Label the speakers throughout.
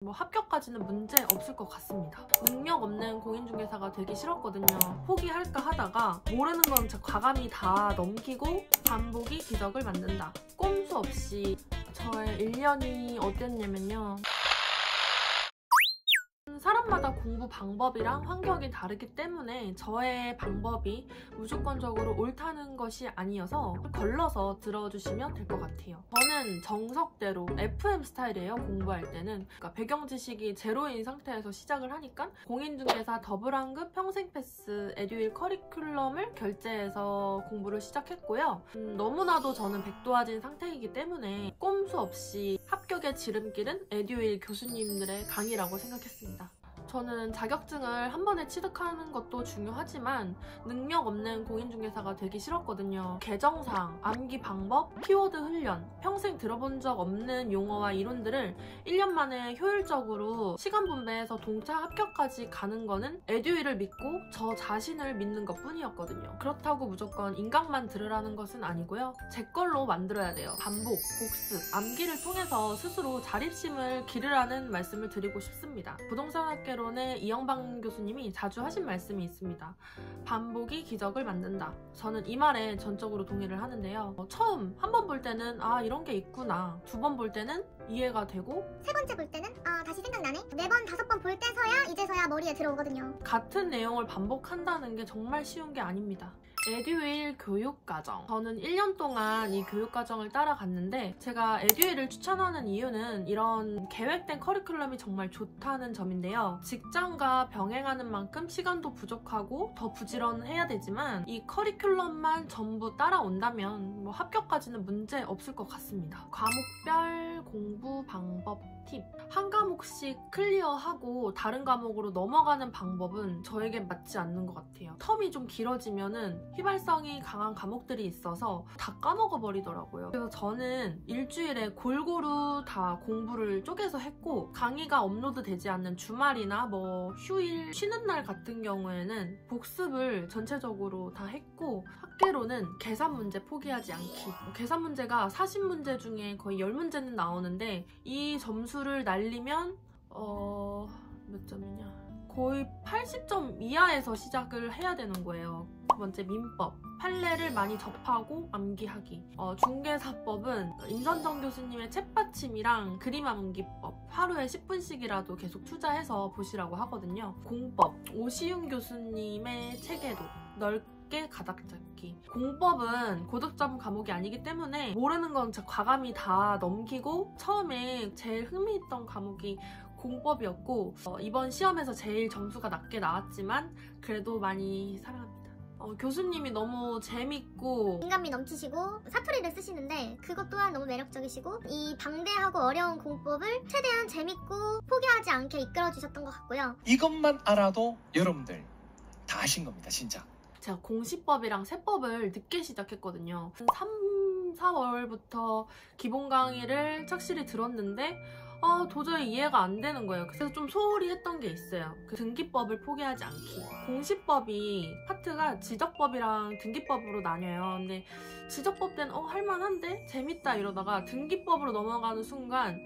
Speaker 1: 뭐 합격까지는 문제 없을 것 같습니다. 능력 없는 공인중개사가 되기 싫었거든요. 포기할까 하다가 모르는 건 과감히 다 넘기고 반복이 기적을 만든다. 꼼수 없이 저의 1년이 어땠냐면요. 사람마다 공부 방법이랑 환경이 다르기 때문에 저의 방법이 무조건적으로 옳다는 것이 아니어서 걸러서 들어주시면 될 것 같아요. 저는 정석대로 FM 스타일이에요. 공부할 때는. 그러니까 배경 지식이 제로인 상태에서 시작을 하니까 공인중개사 더블1급 평생패스 에듀윌 커리큘럼을 결제해서 공부를 시작했고요. 너무나도 저는 백도화진 상태이기 때문에 꼼수 없이 합격의 지름길은 에듀윌 교수님들의 강의라고 생각했습니다. 저는 자격증을 한 번에 취득하는 것도 중요하지만 능력 없는 공인중개사가 되기 싫었거든요. 개정사항, 암기 방법, 키워드 훈련, 평생 들어본 적 없는 용어와 이론들을 1년 만에 효율적으로 시간 분배해서 동차 합격까지 가는 거는 에듀윌을 믿고 저 자신을 믿는 것 뿐이었거든요. 그렇다고 무조건 인강만 들으라는 것은 아니고요. 제 걸로 만들어야 돼요. 반복, 복습, 암기를 통해서 스스로 자립심을 기르라는 말씀을 드리고 싶습니다. 부동산학계론의 이영방 교수님이 자주 하신 말씀이 있습니다. 반복이 기적을 만든다. 저는 이 말에 전적으로 동의를 하는데요. 처음 한 번 볼 때는 아 이런 게 있구나. 두 번 볼 때는 이해가 되고
Speaker 2: 세 번째 볼 때는 다시 생각나네. 네 번, 다섯 번 볼 때서야 이제서야 머리에 들어오거든요.
Speaker 1: 같은 내용을 반복한다는 게 정말 쉬운 게 아닙니다. 에듀윌 교육과정. 저는 1년 동안 이 교육과정을 따라갔는데 제가 에듀윌을 추천하는 이유는 이런 계획된 커리큘럼이 정말 좋다는 점인데요. 직장과 병행하는 만큼 시간도 부족하고 더 부지런해야 되지만 이 커리큘럼만 전부 따라온다면 뭐 합격까지는 문제 없을 것 같습니다. 과목별 공부 방법 팁. 한 과목씩 클리어하고 다른 과목으로 넘어가는 방법은 저에게 맞지 않는 것 같아요. 텀이 좀 길어지면은 휘발성이 강한 과목들이 있어서 다 까먹어 버리더라고요. 그래서 저는 일주일에 골고루 다 공부를 쪼개서 했고 강의가 업로드 되지 않는 주말이나 뭐 휴일 쉬는 날 같은 경우에는 복습을 전체적으로 다 했고 학계로는 계산 문제 포기하지 않기. 계산 문제가 40문제 중에 거의 10문제는 나오는데 이 점수를 날리면 몇 점이냐? 거의 80점 이하에서 시작을 해야 되는 거예요. 두 번째 민법. 판례를 많이 접하고 암기하기. 중개사법은 임선정 교수님의 챗받침이랑 그림 암기법 하루에 10분씩이라도 계속 투자해서 보시라고 하거든요. 공법. 오시윤 교수님의 체계도 넓게 가닥 잡기. 공법은 고득점 과목이 아니기 때문에 모르는 건 과감히 다 넘기고 처음에 제일 흥미있던 과목이 공법이었고 이번 시험에서 제일 점수가 낮게 나왔지만 그래도 많이 사랑합니다. 교수님이 너무 재밌고
Speaker 2: 인간미 넘치시고 사투리를 쓰시는데 그것 또한 너무 매력적이시고 이 방대하고 어려운 공법을 최대한 재밌고 포기하지 않게 이끌어주셨던 것 같고요.
Speaker 3: 이것만 알아도 여러분들 다 아신 겁니다, 진짜.
Speaker 1: 제가 공시법이랑 세법을 늦게 시작했거든요. 3, 4월부터 기본 강의를 착실히 들었는데 도저히 이해가 안 되는 거예요. 그래서 좀 소홀히 했던 게 있어요. 그 등기법을 포기하지 않기. 공시법이 파트가 지적법이랑 등기법으로 나뉘어요. 근데 지적법 때는 할만한데? 재밌다 이러다가 등기법으로 넘어가는 순간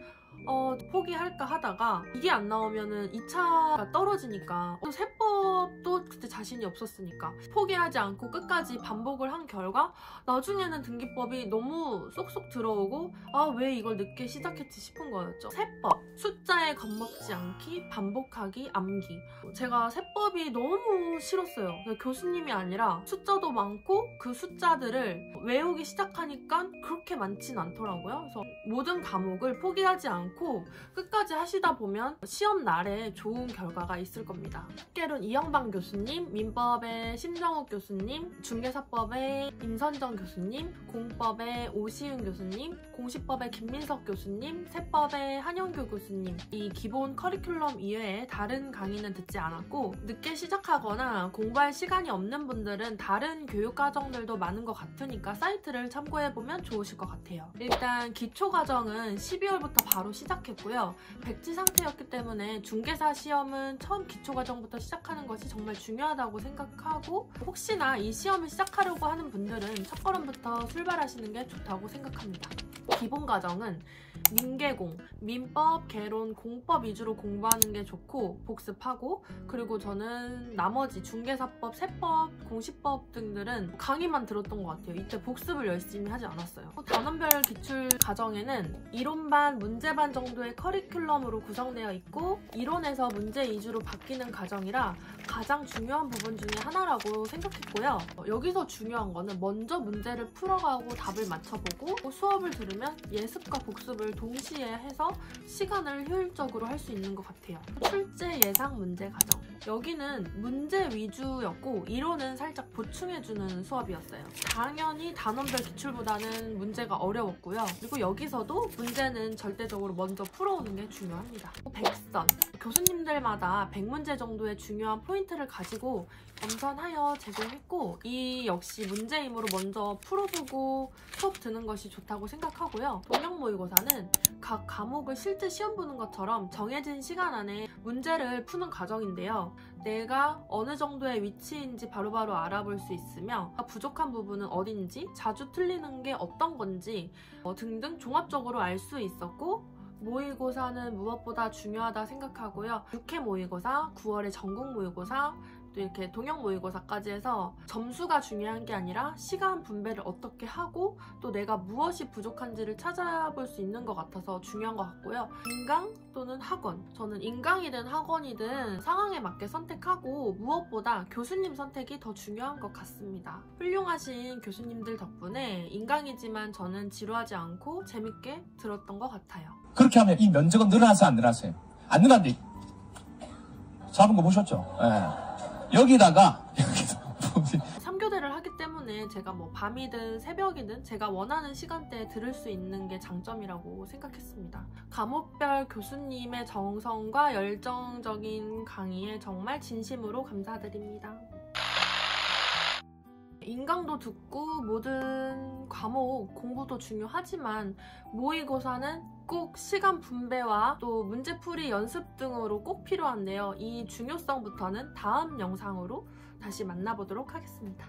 Speaker 1: 포기할까 하다가 이게 안 나오면은 2차가 떨어지니까 세법도 그때 자신이 없었으니까 포기하지 않고 끝까지 반복을 한 결과 나중에는 등기법이 너무 쏙쏙 들어오고 왜 이걸 늦게 시작했지 싶은 거였죠. 세법, 숫자에 겁먹지 않기, 반복하기, 암기. 제가 세법이 너무 싫었어요. 교수님이 아니라 숫자도 많고 그 숫자들을 외우기 시작하니까 그렇게 많진 않더라고요. 그래서 모든 과목을 포기하지 않고 끝까지 하시다 보면 시험 날에 좋은 결과가 있을 겁니다. 학계론 이영방 교수님, 민법의 심정욱 교수님, 중개사법의 임선정 교수님, 공법의 오시윤 교수님, 공시법의 김민석 교수님, 세법의 한영규 교수님. 이 기본 커리큘럼 이외에 다른 강의는 듣지 않았고 늦게 시작하거나 공부할 시간이 없는 분들은 다른 교육과정들도 많은 것 같으니까 사이트를 참고해보면 좋으실 것 같아요. 일단 기초과정은 12월부터 바로 시작했고요. 백지 상태였기 때문에 중개사 시험은 처음 기초과정부터 시작하는 것이 정말 중요하다고 생각하고 혹시나 이 시험을 시작하려고 하는 분들은 첫걸음부터 출발하시는 게 좋다고 생각합니다. 기본 과정은 민계공, 민법, 개론, 공법 위주로 공부하는 게 좋고 복습하고, 그리고 저는 나머지 중개사법, 세법, 공시법 등들은 강의만 들었던 것 같아요. 이때 복습을 열심히 하지 않았어요. 단원별 기출 과정에는 이론반, 문제반 정도의 커리큘럼으로 구성되어 있고 이론에서 문제 위주로 바뀌는 과정이라 가장 중요한 부분 중에 하나라고 생각했고요. 여기서 중요한 거는 먼저 문제를 풀어가고 답을 맞춰보고 수업을 들으면 예습과 복습을 동시에 해서 시간을 효율적으로 할 수 있는 것 같아요. 출제 예상 문제 과정. 여기는 문제 위주였고 이론은 살짝 보충해주는 수업이었어요. 당연히 단원별 기출보다는 문제가 어려웠고요. 그리고 여기서도 문제는 절대적으로 먼저 풀어오는 게 중요합니다. 백선. 교수님들마다 100문제 정도의 중요한 포인트를 가지고 엄선하여 제공했고 이 역시 문제임으로 먼저 풀어보고 수업 듣는 것이 좋다고 생각하고요. 동영 모의고사는 각 과목을 실제 시험 보는 것처럼 정해진 시간 안에 문제를 푸는 과정인데요. 내가 어느 정도의 위치인지 바로바로 알아볼 수 있으며 부족한 부분은 어딘지, 자주 틀리는 게 어떤 건지 등등 종합적으로 알 수 있었고, 모의고사는 무엇보다 중요하다 생각하고요. 6회 모의고사, 9월에 전국 모의고사, 또 이렇게 동영 모의고사까지 해서 점수가 중요한 게 아니라 시간 분배를 어떻게 하고 또 내가 무엇이 부족한지를 찾아볼 수 있는 것 같아서 중요한 것 같고요. 인강 또는 학원. 저는 인강이든 학원이든 상황에 맞게 선택하고 무엇보다 교수님 선택이 더 중요한 것 같습니다. 훌륭하신 교수님들 덕분에 인강이지만 저는 지루하지 않고 재밌게 들었던 것 같아요.
Speaker 4: 그렇게 하면 이 면적은 늘어나서 안 늘어났어요? 안 늘어났는데 잡은 거 보셨죠? 예. 여기다가
Speaker 1: 3교대를 하기 때문에 제가 뭐 밤이든 새벽이든 제가 원하는 시간대에 들을 수 있는 게 장점이라고 생각했습니다. 과목별 교수님의 정성과 열정적인 강의에 정말 진심으로 감사드립니다. 인강도 듣고 모든 과목 공부도 중요하지만 모의고사는 꼭 시간 분배와 또 문제풀이 연습 등으로 꼭 필요한데요. 이 중요성부터는 다음 영상으로 다시 만나보도록 하겠습니다.